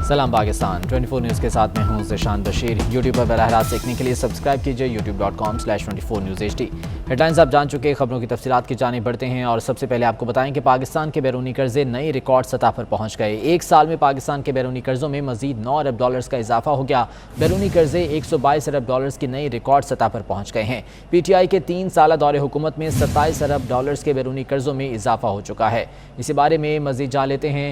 सलाम पाकिस्तान 24 न्यूज़ के साथ मैं हूं ज़िशान बशीर। यूट्यूब पर बराह रास्त देखने के लिए सब्सक्राइब कीजिए youtube.com/24newshd। हेडलाइंस आप जान चुके, खबरों की तफसीलात की जानिब बढ़ते हैं और सबसे पहले आपको बताएं कि पाकिस्तान के बैरूनी कर्जे नई रिकॉर्ड सतह पर पहुंच गए। एक साल में पाकिस्तान के बैरूनी कर्जों में मजीद 9 अरब डॉलर्स का इजाफा हो गया। बैरूनी कर्जे 122 अरब डॉलर्स की नई रिकॉर्ड सतह पर पहुंच गए हैं। PTI के 3 साल दौरे हुकूमत में 27 अरब डॉलर्स के बैरूनी कर्जों में इजाफा हो चुका है। इसी बारे में मजीद जान लेते हैं।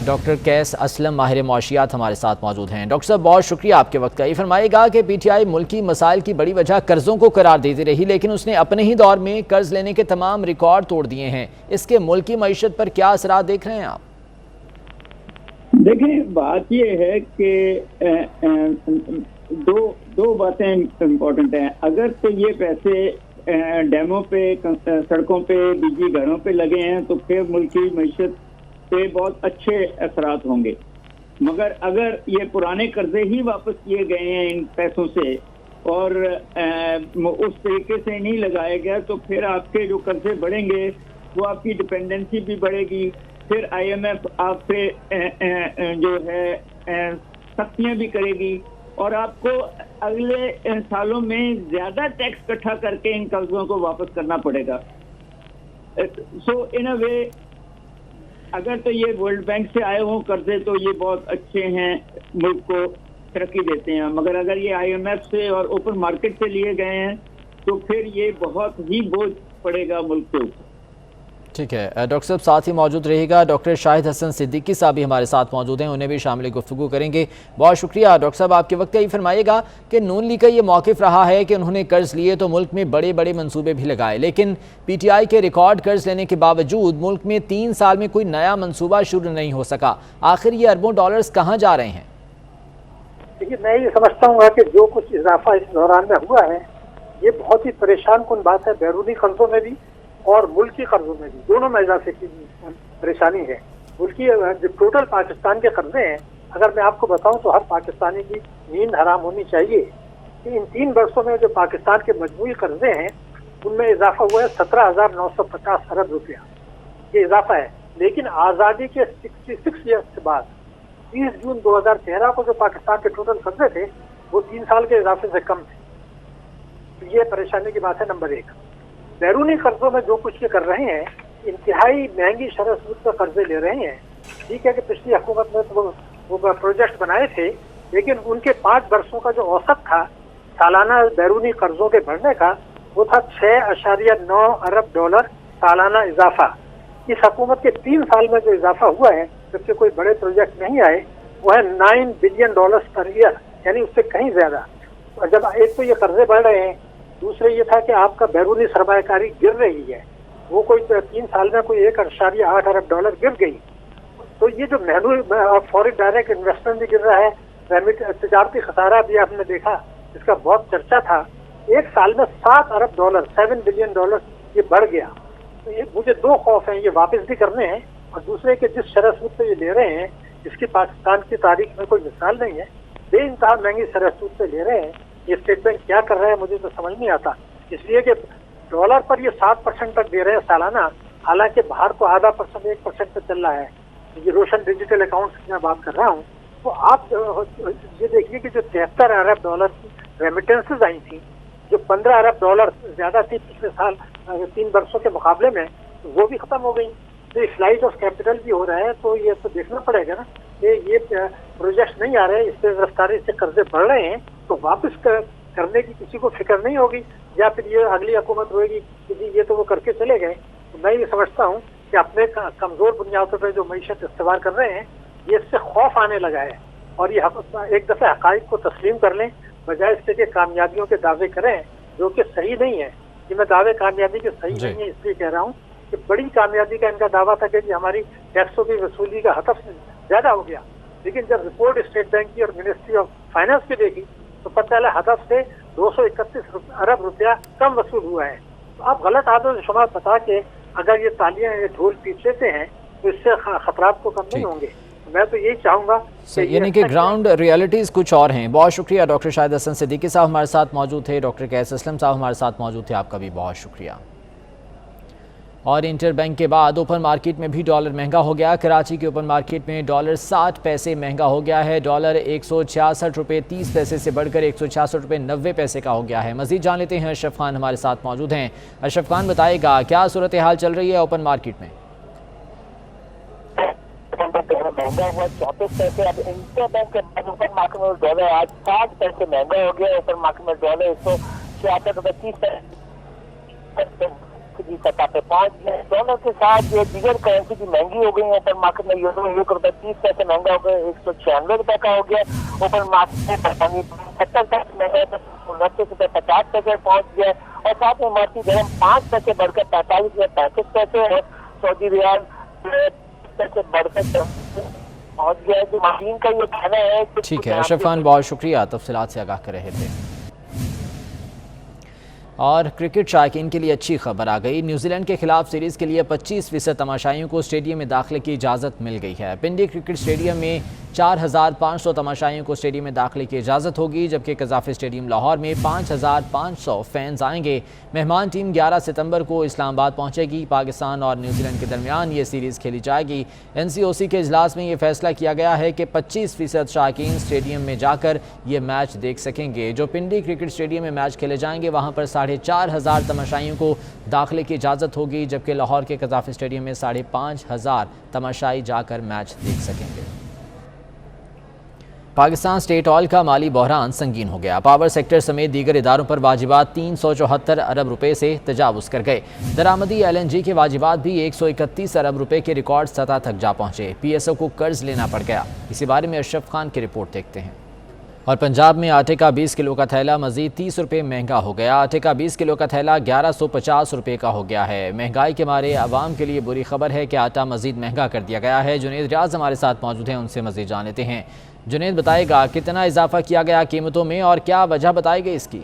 डॉक्टर कैस असलम माहिर मुआशियात हमारे साथ मौजूद हैं। डॉक्टर साहब, बहुत शुक्रिया आपके वक्त का। ये फरमाइएगा कि PTI मुल्की मसाइल की बड़ी वजह कर्ज़ों को करार देती रही, लेकिन उसने अपने ही दौर में कर्ज लेने के तमाम रिकॉर्ड तोड़ दिए हैं। इसके मुल्की मईशत पर क्या असरात देख रहे हैं आप? देखिए, बात ये है कि दो बातें इम्पोर्टेंट हैं। अगर तो ये पैसे डैमों पे, सड़कों पे, बिजली घरों पे लगे हैं तो फिर मुल्की मईशत पे बहुत अच्छे असरात होंगे, मगर अगर ये पुराने कर्जे ही वापस किए गए हैं इन पैसों से और उस तरीके से नहीं लगाया गया तो फिर आपके जो कर्जे बढ़ेंगे वो आपकी डिपेंडेंसी भी बढ़ेगी। फिर IMF आप पे जो है सख्तियाँ भी करेगी और आपको अगले सालों में ज़्यादा टैक्स इकट्ठा करके इन कर्जों को वापस करना पड़ेगा। सो इन अ वे, अगर तो ये वर्ल्ड बैंक से आए हों कर्जे तो ये बहुत अच्छे हैं, मुल्क को तरक्की देते हैं, मगर अगर ये IMF से और ओपन मार्केट से लिए गए हैं तो फिर ये बहुत ही बोझ पड़ेगा मुल्क के ऊपर। ठीक है डॉक्टर साहब, साथ ही मौजूद रहेगा डॉक्टर शाहिद हसन सिद्दीकी साहब भी हमारे साथ मौजूद हैं, उन्हें भी शामिल गुफ्तगू करेंगे। बहुत शुक्रिया डॉक्टर साहब आपके वक्त का। ही फरमाइएगा कि नून लीग का ये मौक़िफ़ रहा है कि उन्होंने कर्ज लिए तो मुल्क में बड़े बड़े मंसूबे भी लगाए, लेकिन PTI के रिकॉर्ड कर्ज लेने के बावजूद मुल्क में 3 साल में कोई नया मनसूबा शुरू नहीं हो सका। आखिर ये अरबों डॉलर्स कहाँ जा रहे हैं? देखिए, मैं ये समझता हूँ कि जो कुछ इजाफा इस दौरान में हुआ है ये बहुत ही परेशान कुन बात है। बैरूनी कर्जों में भी और मुल्की कर्जों में भी, दोनों में इजाफे की परेशानी है। मुल्की जो टोटल पाकिस्तान के कर्जे हैं, अगर मैं आपको बताऊं तो हर पाकिस्तानी की नींद हराम होनी चाहिए कि इन 3 वर्षों में जो पाकिस्तान के मजमूई कर्जे हैं उनमें इजाफा हुआ है 17,950 अरब रुपया, ये इजाफा है। लेकिन आज़ादी के 66 ईयर्स के बाद 30 जून 2013 को जो पाकिस्तान के टोटल कर्जे थे वो 3 साल के इजाफे से कम थे। तो ये परेशानी की बात है नंबर 1। बैरूनी कर्जों में जो कुछ ये कर रहे हैं, इंतहाई महंगी शरह सूद पर कर्जे ले रहे हैं। ठीक है कि पिछली हुकूमत में तो वो प्रोजेक्ट बनाए थे, लेकिन उनके 5 वर्षों का जो औसत था सालाना बैरूनी कर्जों के बढ़ने का वो था 6.9 अरब डॉलर सालाना इजाफा। इस हुकूमत के 3 साल में जो इजाफा हुआ है, जबकि कोई बड़े प्रोजेक्ट नहीं आए, वो है 9 बिलियन डॉलर्स पर ईयर, यानी उससे कहीं ज्यादा। और जब एक तो ये कर्जे बढ़ रहे हैं, दूसरे ये था कि आपका बैरूनी सरमायाकारी गिर रही है, वो कोई 3 साल में कोई 1.8 अरब डॉलर गिर गई। तो ये जो फॉरेन डायरेक्ट इन्वेस्टमेंट भी गिर रहा है, तजारती खसारा भी आपने देखा, इसका बहुत चर्चा था। एक साल में 7 अरब डॉलर, 7 बिलियन डॉलर ये बढ़ गया। तो ये मुझे 2 खौफ हैं, ये वापस भी करने हैं और दूसरे के जिस शरह सूद पे ये ले रहे हैं इसकी पाकिस्तान की तारीख में कोई मिसाल नहीं है। बेइंतहा महंगी शरह सूद पे ले रहे हैं। ये स्टेट बैंक क्या कर रहे हैं मुझे तो समझ नहीं आता, इसलिए कि डॉलर पर ये 7% तक दे रहे हैं सालाना, हालांकि बाहर तो आधा परसेंट 1% पे चल रहा है। ये रोशन डिजिटल अकाउंट्स की मैं बात कर रहा हूँ। तो आप ये देखिए कि जो 73 अरब डॉलर की रेमिटेंसेज आई थी, जो 15 अरब डॉलर ज्यादा थी पिछले साल 3 वर्षों के मुकाबले में, वो भी खत्म हो गई। तो फ्लाइट ऑफ कैपिटल भी हो रहा है। तो ये तो देखना पड़ेगा ना कि ये प्रोजेक्ट नहीं आ रहे, इस पे रफ्तारी से कर्जे बढ़ रहे हैं, तो वापस करने की किसी को फिक्र नहीं होगी, या फिर ये अगली हुकूमत होगी कि ये तो वो करके चले गए। तो मैं ये समझता हूँ कि अपने कमजोर बुनियादों पर जो मईशत इस्तेमाल कर रहे हैं, ये इससे खौफ आने लगा है और ये एक दफे हकाइक को तस्लीम कर लें, बजाय इससे कि कामयाबियों के दावे करें जो कि सही नहीं है। कि मैं दावे कामयाबी के सही नहीं है इसलिए कह रहा हूँ कि बड़ी कामयाबी का इनका दावा था कि हमारी टैक्सों की वसूली का हदफ ज्यादा हो गया, लेकिन जब रिपोर्ट स्टेट बैंक की और मिनिस्ट्री ऑफ फाइनेंस की देखी तो पता चला हदफ से 231 अरब रुपया कम वसूल हुआ है। तो आप गलत आदत शुमार बता के अगर ये तालियां ये ढोल पीट लेते हैं तो इससे खतरात को कम नहीं होंगे। मैं तो यही चाहूंगा यानी कि ग्राउंड रियलिटीज़ कुछ और हैं। बहुत शुक्रिया डॉक्टर शाहिद हसन सिद्दीकी साहब हमारे साथ मौजूद थे, डॉक्टर कैस असलम साहब हमारे साथ मौजूद थे, आपका भी बहुत शुक्रिया। اور इंटर बैंक के बाद ओपन मार्केट में भी डॉलर महंगा हो गया। कराची के ओपन मार्केट में डॉलर 60 पैसे महंगा हो गया है। डॉलर 166 रुपये 30 पैसे से बढ़कर 166 रुपये 90 पैसे का हो गया है। मजीद जान लेते हैं, अशरफ खान हमारे साथ मौजूद हैं। अशरफ खान बताएगा क्या सूरत हाल चल रही है ओपन मार्केट में? महंगा हुआ 34 पैसे। अब इंटर बैंक के बाद ओपन मार्केट में डॉलर आज 60 पैसे महंगा हो गया। ओपन मार्केट में डॉलर 166 रुपये 30 पैसे की सतह पे पहुंच गए। डॉलर के साथ ये दीगर करेंसी की महंगी हो गई है। ओपन मार्केट में यूरो 1 रुपये 30 पैसे महंगा हो गया, 196 रुपये का हो गया। ओपन मार्केट में बरतानी 70 पैसे महंगा, 29 रुपये 50 पैसे पहुंच गया। और साथ में इमारती दरम 5 पैसे बढ़कर 45 रुपये 35 पैसे और सऊदी रियाल पैसे बढ़कर पहुंच गया है। जो मशीन का ये कहना है। ठीक है अशरफ खान, बहुत शुक्रिया, तफसीलात से आगाह कर रहे थे। और क्रिकेट शायकीन के लिए अच्छी खबर आ गई। न्यूजीलैंड के खिलाफ सीरीज़ के लिए 25% तमाशाइयों को स्टेडियम में दाखिले की इजाज़त मिल गई है। पिंडी क्रिकेट स्टेडियम में 4500 तमाशाइयों को स्टेडियम में दाखिले की इजाज़त होगी, जबकि कज़ाफ़ी स्टेडियम लाहौर में 5500 फैंस आएंगे। मेहमान टीम 11 सितंबर को इस्लामाबाद पहुंचेगी। पाकिस्तान और न्यूजीलैंड के दरमियान ये सीरीज़ खेली जाएगी। NCOC के इजलास में ये फैसला किया गया है कि 25% शायकीन स्टेडियम में जाकर ये मैच देख सकेंगे। जो पिंडी क्रिकेट स्टेडियम में मैच खेले जाएंगे वहाँ पर 4500 तमाशाइयों को दाखिले की इजाज़त होगी, जबकि लाहौर के कज़ाफ़ी स्टेडियम में 5500 तमाशाई जाकर मैच देख सकेंगे। पाकिस्तान स्टेट ऑयल का माली बहरान संगीन हो गया। पावर सेक्टर समेत दीगर इदारों पर वाजिबात 374 अरब रुपए से तजावुज़ कर गए। दरामदी LNG के वाजिबात भी 131 अरब रुपए के रिकॉर्ड सतह तक जा पहुंचे। PSO को कर्ज लेना पड़ गया। इसी बारे में अशरफ खान की रिपोर्ट देखते हैं। और पंजाब में आटे का 20 किलो का थैला मजीद 30 रुपये महंगा हो गया। आटे का 20 किलो का थैला 1150 रुपये का हो गया है। महंगाई के मारे आवाम के लिए बुरी खबर है कि आटा मजीद महंगा कर दिया गया है। जुनेद रियाज हमारे साथ मौजूद हैं, उनसे मजीद जान लेते हैं। जुनेद बताएगा कितना इजाफा किया गया कीमतों में और क्या वजह बताई गई इसकी?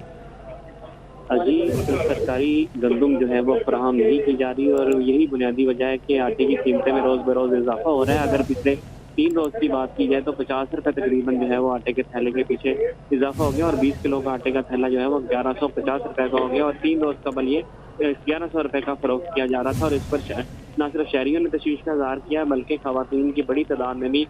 जी, सरकारी गंदम जो है वो फराहम नहीं की जा रही और यही बुनियादी वजह है कि आटे की कीमतें में रोज़ बरोज़ इजाफा हो रहा है। अगर पिछले 3 रोज़ की बात की जाए तो 50 रुपये तकरीबन जो है वो आटे के थैले के पीछे इजाफा हो गया और 20 किलो का आटे का थैला जो है वो 1150 रुपये का हो गया। और 3 रोज़ कबल ये 1100 रुपये का फरोख्त किया जा रहा था। और इस पर न सिर्फ शहरियों ने तशवीश का इजहार किया बल्कि खवातीन की बड़ी तादाद ने भी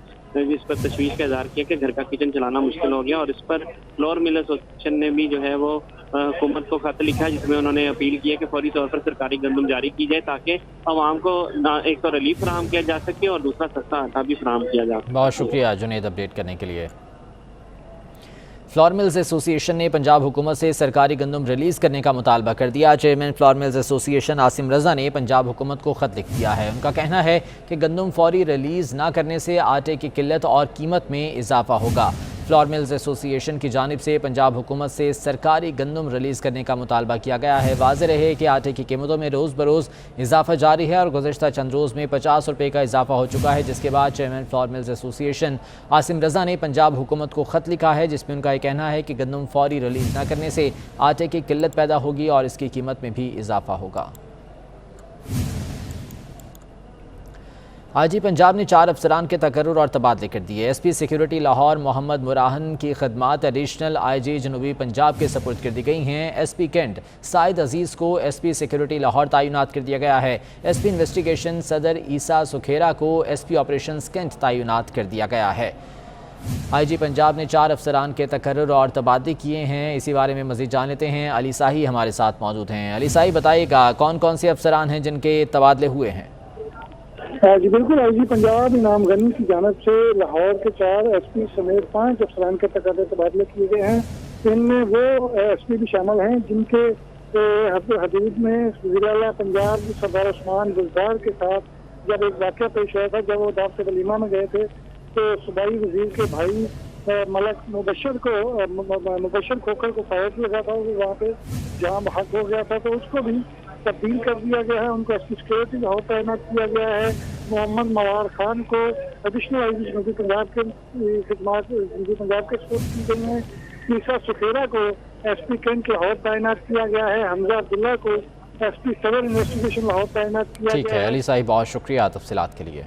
इस पर तशवीश का इजहार किया कि घर का किचन चलाना मुश्किल हो गया। और इस पर फ्लोर मिलर एसोसिएशन ने भी जो है वो हुकूमत को खत लिखा है, जिसमें उन्होंने अपील की है कि फौरी तौर पर सरकारी गंदम जारी की जाए ताकि आवाम को एक तो रिलीफ फराहम किया जा सके और दूसरा सस्ता आटा भी फराहम किया जा सके। बहुत शुक्रिया जुनेद अपडेट करने के लिए। फ्लोर मिल्स एसोसिएशन ने पंजाब हुकूमत से सरकारी गंदम रिलीज़ करने का मुतालबा कर दिया। Chairman flour mills association Asim Raza ने पंजाब हुकूमत को ख़त लिख दिया है। उनका कहना है कि गंदम फौरी रिलीज़ ना करने से आटे की किल्लत और कीमत में इजाफा होगा। फ्लोर मिल्स एसोसिएशन की जानिब से पंजाब हुकूमत से सरकारी गंदम रिलीज़ करने का मुतालबा किया गया है। वाज़ेह रहे कि आटे की कीमतों में रोज़ बरोज़ इजाफा जारी है और गुज़श्ता चंद रोज़ में 50 रुपये का इजाफा हो चुका है, जिसके बाद chairman flour mills association Asim Raza ने पंजाब हुकूमत को ख़त लिखा है, जिसमें उनका यह कहना है कि गंदम फौरी रिलीज़ न करने से आटे की किल्लत पैदा होगी और इसकी कीमत में भी इजाफा होगा। IG पंजाब ने 4 अफसरान के तकर्रुर और तबादले कर दिए। SP सिक्योरिटी लाहौर मोहम्मद मुराहन की खदमात एडिशनल IG जनूबी पंजाब के सपुर्द कर दी गई हैं। SP कैंट साइद अजीज़ को SP सिक्योरिटी लाहौर तैनात कर दिया गया है। SP इन्वेस्टिगेशन सदर ईसा सुखेरा को SP ऑपरेशंस कैंट तैनात कर दिया गया है। IG पंजाब ने 4 अफसरान के तकर्रुर और तबादले किए हैं। इसी बारे में मज़ीद जान लेते हैं। अली साही हमारे साथ मौजूद हैं। अली साही बताइएगा कौन कौन से अफसरान हैं जिनके तबादले हुए हैं? जी बिल्कुल, IG पंजाब इनाम गनी की जानिब से लाहौर के 4 SP समेत 5 अफसरान के तबादले किए गए हैं। इनमें वो SP भी शामिल हैं जिनके हदूद में वज़ीर आला पंजाब सरदार उस्मान बुज़दार के साथ जब एक वाक़या पेश आया था, जब वो दावत वलीमा में गए थे तो सूबाई वज़ीर के भाई मलक मुबशर खोखर को फायर किया गया था। वहाँ पे जहाँ हक हो गया था तो उसको भी तब्दील कर दिया गया है। उनको SP सिक्योरिटी लाहौर तैनात किया गया है। मोहम्मद मवार खान को एडिशनल IG जनूबी पंजाब के खिदमात जनूबी पंजाब के सपुर्द की गई हैं। ईसा सुखेरा को SP कैंट लाहौर तैनात किया गया है। हमजा अब्दुल्ला को SP सदर इन्वेस्टिगेशन लाहौर तैनात किया गया है। ठीक है अली साहिब, बहुत शुक्रिया तफसीलात के लिए।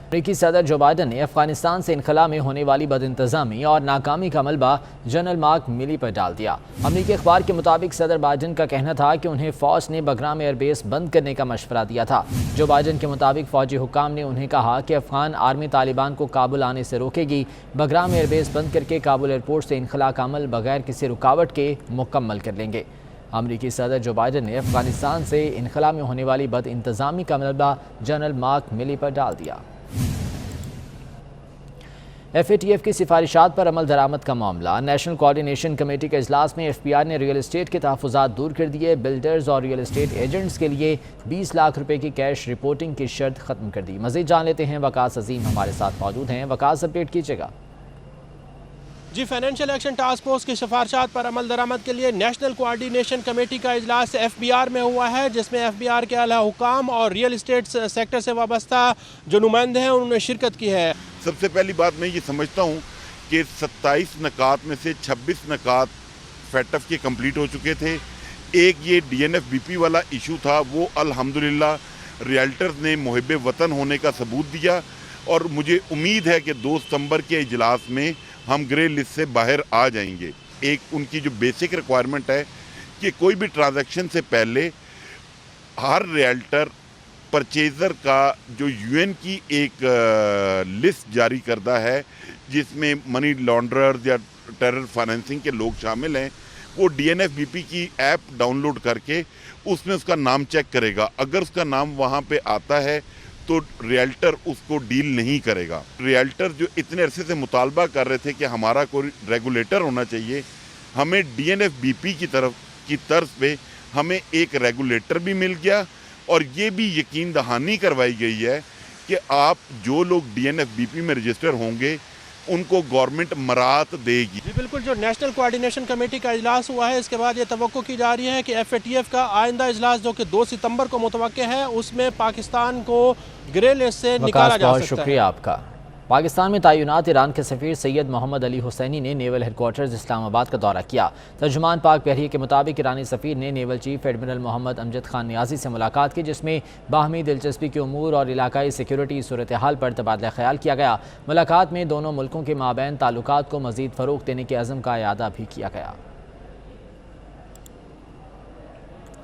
امریکی صدر جو بائیڈن نے افغانستان سے انخلا میں ہونے والی بدانتظامی اور ناکامی کا ملبہ جنرل مارک ملی پر ڈال دیا۔ امریکی اخبار کے مطابق صدر بائیڈن کا کہنا تھا کہ انہیں فوج نے بگرام ایئر بیس بند کرنے کا مشورہ دیا تھا۔ جو بائیڈن کے مطابق فوجی حکام نے انہیں کہا کہ افغان آرمی طالبان کو کابل آنے سے روکے گی، بگرام ایئر بیس بند کر کے کابل ایئرپورٹ سے انخلا کا عمل بغیر کسی رکاوٹ کے مکمل کر لیں گے۔ امریکی صدر جو بائیڈن نے افغانستان سے انخلا میں ہونے والی بد انتظامی کا ملبہ جنرل مارک ملی پر ڈال دیا۔ FATF کی سفارشات پر عمل درآمد کا معاملہ۔ نیشنل کوارڈینیشن کمیٹی کے اجلاس میں FBR نے ریئل اسٹیٹ کے تحفظات دور کر دیے۔ بلڈرز اور ریئل اسٹیٹ ایجنٹس کے لیے 20 لاکھ روپے کی کیش رپورٹنگ کی شرط ختم کر دی۔ مزید جان لیتے ہیں، وقاص عظیم ہمارے ساتھ موجود ہیں۔ وقاص، اپڈیٹ کیجیے گا۔ جی، فائنینشیل ایکشن ٹاسک فورس کی سفارشات پر عمل درآمد کے لیے نیشنل کوارڈینیشن کمیٹی کا اجلاس FBR میں ہوا ہے، جس میں FBR کے اعلیٰ حکام اور ریئل اسٹیٹ سیکٹر سے وابستہ جو نمائندے ہیں انہوں نے شرکت کی ہے۔ سب سے پہلی بات میں یہ سمجھتا ہوں کہ 27 نکات میں سے 26 نکات FATF کے کمپلیٹ ہو چکے تھے۔ ایک یہ DNFBP والا ایشو تھا، وہ الحمدللہ ریئلٹرز نے محب وطن ہونے کا ثبوت دیا، اور مجھے امید ہے کہ 2 ستمبر کے اجلاس میں ہم گرے لسٹ سے باہر آ جائیں گے۔ ایک ان کی جو بیسک ریکوائرمنٹ ہے کہ کوئی بھی ٹرانزیکشن سے پہلے ہر ریئلٹر پرچیزر کا جو UN کی ایک لسٹ جاری کردہ ہے، جس میں منی لانڈررز یا ٹیرر فائنینسنگ کے لوگ شامل ہیں، وہ DNFBP کی ایپ ڈاؤن لوڈ کر کے اس میں اس کا نام چیک کرے گا۔ اگر اس کا نام وہاں پہ آتا ہے تو ریئلٹر اس کو ڈیل نہیں کرے گا۔ ریئلٹر جو اتنے عرصے سے مطالبہ کر رہے تھے کہ ہمارا کوئی ریگولیٹر ہونا چاہیے، ہمیں DNFBP کی طرز پہ ہمیں ایک ریگولیٹر بھی مل گیا، اور یہ بھی یقین دہانی کروائی گئی ہے کہ آپ جو لوگ DNFBP میں رجسٹر ہوں گے ان کو گورنمنٹ مراعات دے گی۔ جی بالکل، جو نیشنل کوارڈینیشن کمیٹی کا اجلاس ہوا ہے، اس کے بعد یہ توقع کی جا رہی ہے کہ FATF کا آئندہ اجلاس جو کہ 2 ستمبر کو متوقع ہے، اس میں پاکستان کو گرے لسٹ سے نکالا جا سکتا ہے۔ بہت شکریہ آپ کا۔ پاکستان میں تعینات ایران کے سفیر سید محمد علی حسینی نے نیول ہیڈ کوارٹرز اسلام آباد کا دورہ کیا۔ ترجمان پاک بحریہ کے مطابق ایرانی سفیر نے نیول چیف ایڈمرل محمد امجد خان نیازی سے ملاقات کی، جس میں باہمی دلچسپی کے امور اور علاقائی سیکیورٹی صورتحال پر تبادلہ خیال کیا گیا۔ ملاقات میں دونوں ملکوں کے مابین تعلقات کو مزید فروغ دینے کے عزم کا اعادہ بھی کیا گیا۔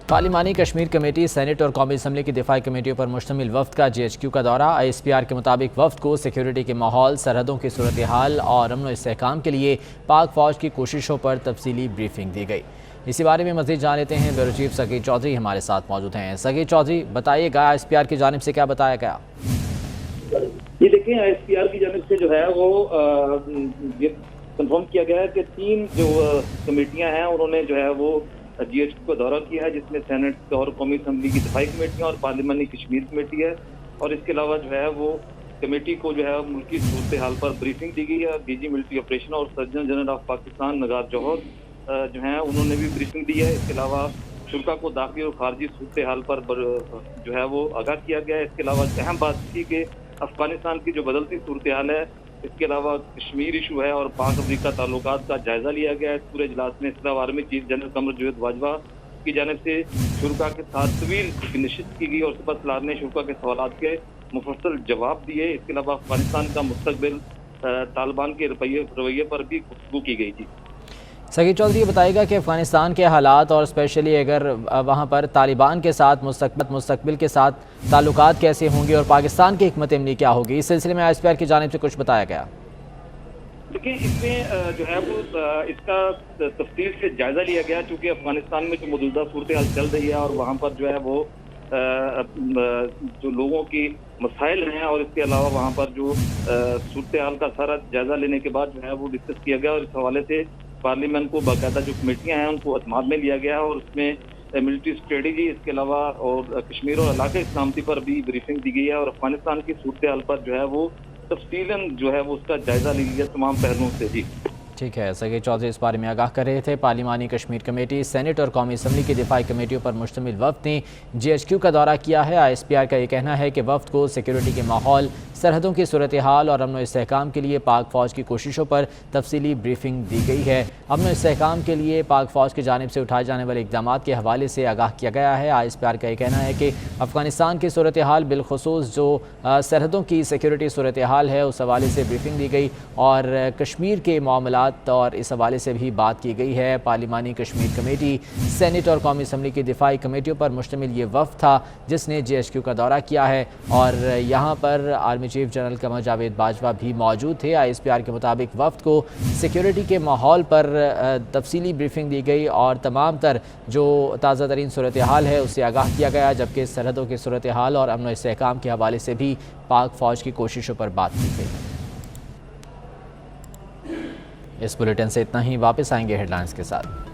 پارلیمانی کشمیر کمیٹی، سینٹ اور قومی اسمبلی کی دفاعی کمیٹیوں پر مشتمل وفد کا GHQ کا دورہ۔ ISPR کے مطابق وفد کو سیکیورٹی کے ماحول، سرحدوں کی صورتحال اور امن و استحکام کے لیے پاک فوج کی کوششوں پر تفصیلی بریفنگ دی گئی۔ اسی بارے میں مزید جان لیتے ہیں، بیورو چیف سگی چودھری ہمارے ساتھ موجود ہیں۔ سگی چودھری، بتائیے گا ISPR کی جانب سے کیا بتایا گیا؟ یہ دیکھیں، ISPR کی جانب سے جو ہے وہ کنفرم کیا گیا ہے کہ 3 جو کمیٹیاں ہیں انہوں نے جو ہے وہ GHQ کا دورہ کیا ہے، جس میں سینٹ اور قومی اسمبلی کی دفاعی کمیٹیاں اور پارلیمانی کشمیر کمیٹی ہے، اور اس کے علاوہ جو ہے وہ کمیٹی کو جو ہے ملکی صورتحال پر بریفنگ دی گئی ہے۔ DG ملٹری آپریشن اور سرجن جنرل آف پاکستان نگار جوہر جو ہیں انہوں نے بھی بریفنگ دی ہے۔ اس کے علاوہ شرکا کو داخلی اور خارجی صورتحال پر جو ہے وہ آگاہ کیا گیا ہے۔ اس کے علاوہ اہم بات تھی کہ افغانستان کی جو بدلتی صورتحال ہے، اس کے علاوہ کشمیر ایشو ہے اور پاک امریکہ تعلقات کا جائزہ لیا گیا ہے۔ اس پورے اجلاس میں اصلاح army chief general Qamar Javed Bajwa کی جانب سے شرکا کے ساتھ طویل نشست کی گئی اور سپہ سالار نے شرکا کے سوالات کے مفصل جواب دیے۔ اس کے علاوہ افغانستان کا مستقبل، طالبان کے رویے پر بھی گفتگو کی گئی تھی۔ سگی چودھری، بتائے گا کہ افغانستان کے حالات اور اسپیشلی اگر وہاں پر طالبان کے ساتھ مستقبل کے ساتھ تعلقات کیسے ہوں گے اور پاکستان کی حکمت عملی کیا ہوگی، اس سلسلے میں ISPR کی جانب سے کچھ بتایا گیا؟ دیکھیں، اس میں جو ہے وہ اس کا تفصیل سے جائزہ لیا گیا، چونکہ افغانستان میں جو موجودہ صورتحال چل رہی ہے اور وہاں پر جو ہے وہ جو لوگوں کی مسائل ہیں، اور اس کے علاوہ وہاں پر جو صورتحال کا سارا جائزہ لینے کے بعد جو ہے وہ ڈسکس کیا گیا، اور اس حوالے سے پارلیمنٹ کو باقاعدہ جو کمیٹیاں ہیں ان کو اعتماد میں لیا گیا، اور اس میں ملٹری اسٹریٹجی، اس کے علاوہ اور کشمیر اور علاقائی سلامتی پر بھی بریفنگ دی گئی ہے، اور افغانستان کی صورتحال پر جو ہے وہ تفصیلاً جو ہے وہ اس کا جائزہ لیا گیا تمام پہلوؤں سے۔ جی ٹھیک ہے، سگی چودھری اس بارے میں آگاہ کر رہے تھے۔ پارلیمانی کشمیر کمیٹی، سینٹ اور قومی اسمبلی کی دفاعی کمیٹیوں پر مشتمل وفد نے GHQ کا دورہ کیا ہے۔ ISPR کا یہ کہنا ہے کہ وفد کو سیکیورٹی کے ماحول، सरहदों की सूरत हाल और अमन व इस्तेहकाम के लिए पाक फ़ौज की कोशिशों पर तफसीली ब्रीफिंग दी गई है। अमन व इस्तेहकाम के लिए पाक फ़ौज की जानिब से उठाए जाने वाले इक़दाम के हवाले से आगाह किया गया है। ISPR का ये कहना है कि अफ़गानिस्तान की सूरत हाल बिलखुसूस जो सरहदों की सिक्योरिटी सूरत हाल है उस हवाले से ब्रीफिंग दी गई और कश्मीर के मामलात और इस हवाले से भी बात की गई है। पार्लिमानी कश्मीर कमेटी, सेनेट और कौमी असम्बली की दिफाई कमेटियों पर मुश्तमिल ये वफ़द था जिसने JHQ का दौरा किया है और यहाँ पर army chief general Qamar Javed Bajwa भी मौजूद थे। ISPR के मुताबिक वफ़द को सिक्योरिटी के माहौल पर तफसीली ब्रीफिंग दी गई और तमाम तर जो ताज़ा तरीन सूरत हाल है उससे आगाह किया गया, जबकि सरहदों की सूरत हाल और अमन व इस्तेहकाम के हवाले से भी पाक फ़ौज की कोशिशों पर बात की गई। इस बुलेटिन से इतना ही, वापस आएंगे हेडलाइंस के साथ।